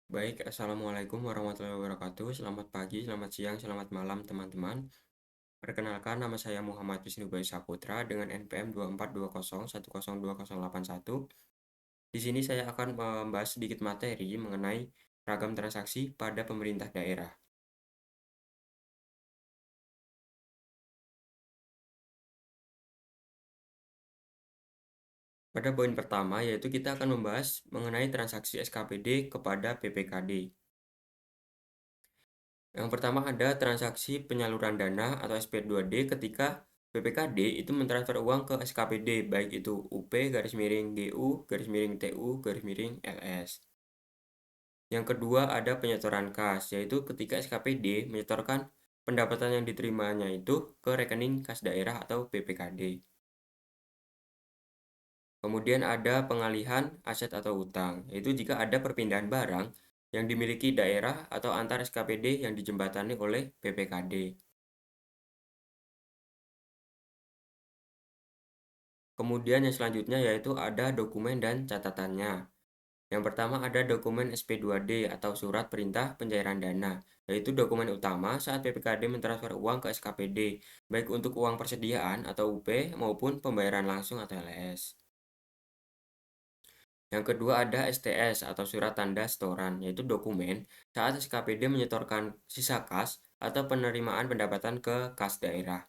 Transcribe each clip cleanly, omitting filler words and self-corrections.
Baik, Assalamualaikum warahmatullahi wabarakatuh. Selamat pagi, selamat siang, selamat malam, teman-teman. Perkenalkan, nama saya Muhammad Wisnu Bayu Saputra dengan NPM 2420102081. Di sini saya akan membahas sedikit materi mengenai ragam transaksi pada pemerintah daerah. Pada poin pertama, yaitu kita akan membahas mengenai transaksi SKPD kepada PPKD. Yang pertama ada transaksi penyaluran dana atau SP2D ketika PPKD itu mentransfer uang ke SKPD, baik itu UP garis miring GU garis miring TU garis miring LS. Yang kedua ada penyetoran kas, yaitu ketika SKPD menyetorkan pendapatan yang diterimanya itu ke rekening kas daerah atau PPKD. Kemudian ada pengalihan aset atau utang, yaitu jika ada perpindahan barang yang dimiliki daerah atau antar SKPD yang dijembatani oleh PPKD. Kemudian yang selanjutnya yaitu ada dokumen dan catatannya. Yang pertama ada dokumen SP2D atau surat perintah pencairan dana, yaitu dokumen utama saat PPKD mentransfer uang ke SKPD, baik untuk uang persediaan atau UP maupun pembayaran langsung atau LS. Yang kedua ada STS atau surat tanda setoran, yaitu dokumen saat SKPD menyetorkan sisa kas atau penerimaan pendapatan ke kas daerah.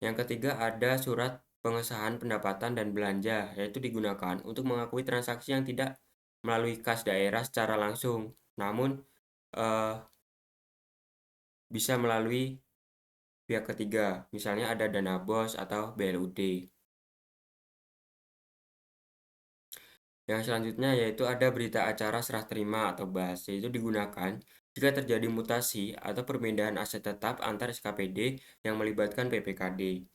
Yang ketiga ada surat pengesahan pendapatan dan belanja, yaitu digunakan untuk mengakui transaksi yang tidak melalui kas daerah secara langsung, namun eh, bisa melalui pihak ketiga, misalnya ada dana bos atau BLUD. Yang selanjutnya yaitu ada berita acara serah terima atau BAS, yaitu digunakan jika terjadi mutasi atau perpindahan aset tetap antar SKPD yang melibatkan PPKD.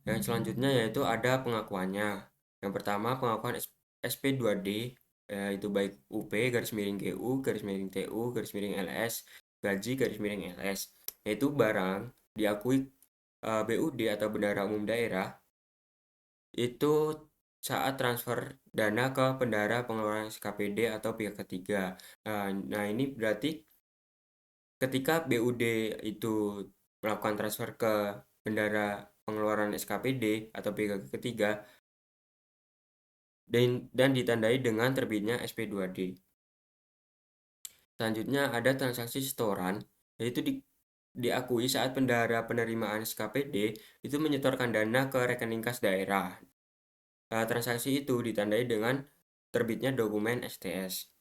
Yang selanjutnya yaitu ada pengakuannya. Yang pertama pengakuan SP2D, itu baik UP garis miring GU garis miring TU garis miring LS gaji garis miring LS, yaitu barang diakui BUD atau Bendahara Umum Daerah itu saat transfer dana ke Bendahara Pengeluaran SKPD atau pihak ketiga. Nah, ini berarti ketika BUD itu melakukan transfer ke Bendahara Pengeluaran SKPD atau pihak ketiga dan ditandai dengan terbitnya SP2D. Selanjutnya ada transaksi setoran, yaitu diakui saat bendahara penerimaan SKPD itu menyetorkan dana ke rekening kas daerah. Transaksi itu ditandai dengan terbitnya dokumen STS.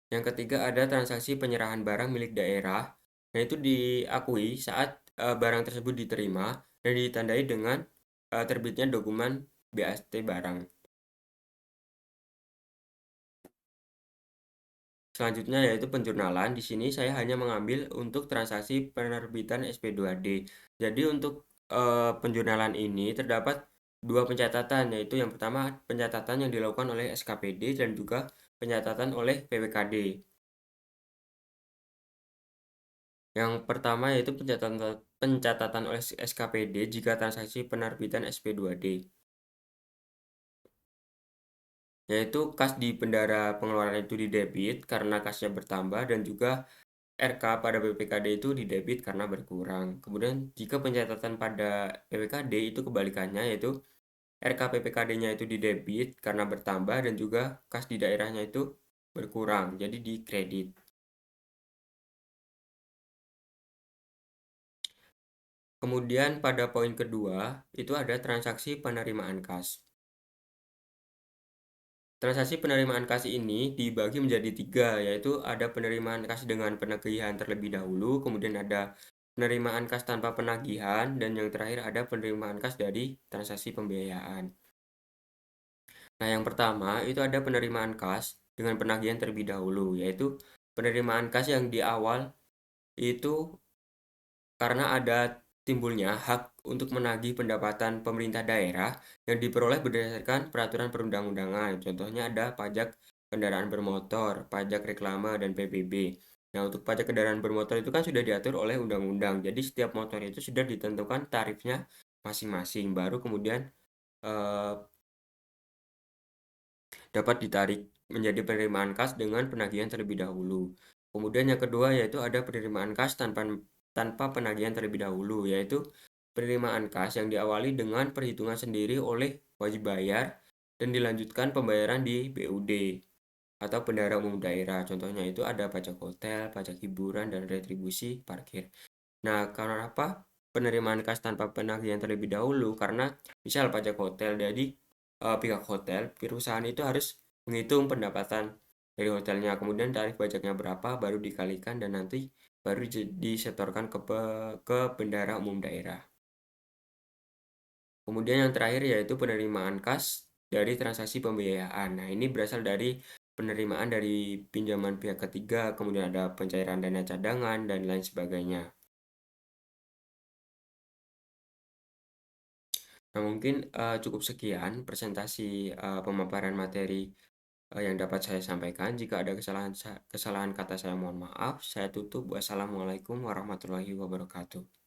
Yang ketiga ada transaksi penyerahan barang milik daerah, yaitu diakui saat barang tersebut diterima dan ditandai dengan terbitnya dokumen BAT barang. Selanjutnya yaitu penjurnalan. Di sini saya hanya mengambil untuk transaksi penerbitan SP2D. Jadi untuk penjurnalan ini terdapat dua pencatatan, yaitu yang pertama pencatatan yang dilakukan oleh SKPD dan juga pencatatan oleh PWKD. Yang pertama yaitu pencatatan oleh SKPD jika transaksi penerbitan SP2D, yaitu kas di bendara pengeluaran itu didebit karena kasnya bertambah dan juga RK pada BPKD itu didebit karena berkurang. Kemudian jika pencatatan pada PPKD itu kebalikannya, yaitu RK PPKD-nya itu didebit karena bertambah dan juga kas di daerahnya itu berkurang, jadi dikredit. Kemudian pada poin kedua itu ada transaksi penerimaan kas. Transaksi penerimaan kas ini dibagi menjadi tiga, yaitu ada penerimaan kas dengan penagihan terlebih dahulu, kemudian ada penerimaan kas tanpa penagihan, dan yang terakhir ada penerimaan kas dari transaksi pembiayaan. Nah, yang pertama itu ada penerimaan kas dengan penagihan terlebih dahulu, yaitu penerimaan kas yang di awal itu karena ada timbulnya hak untuk menagih pendapatan pemerintah daerah yang diperoleh berdasarkan peraturan perundang-undangan. Contohnya ada pajak kendaraan bermotor, pajak reklame, dan PBB. Nah, untuk pajak kendaraan bermotor itu kan sudah diatur oleh undang-undang. Jadi setiap motor itu sudah ditentukan tarifnya masing-masing. Baru kemudian eee, dapat ditarik menjadi penerimaan kas dengan penagihan terlebih dahulu. Kemudian yang kedua yaitu ada penerimaan kas tanpa penagihan terlebih dahulu, yaitu penerimaan kas yang diawali dengan perhitungan sendiri oleh wajib bayar dan dilanjutkan pembayaran di BUD atau bendahara umum daerah. Contohnya itu ada pajak hotel, pajak hiburan, dan retribusi parkir. Nah, karena apa? Penerimaan kas tanpa penagihan terlebih dahulu karena misal pajak hotel, jadi pihak hotel, perusahaan itu harus menghitung pendapatan dari hotelnya, kemudian tarif pajaknya berapa, baru dikalikan dan nanti baru disetorkan ke bendahara umum daerah. Kemudian yang terakhir yaitu penerimaan kas dari transaksi pembiayaan. Nah, ini berasal dari penerimaan dari pinjaman pihak ketiga, kemudian ada pencairan dana cadangan, dan lain sebagainya. Nah, mungkin cukup sekian presentasi pemaparan materi yang dapat saya sampaikan. Jika ada kesalahan kata saya mohon maaf. Saya tutup. Wassalamualaikum warahmatullahi wabarakatuh.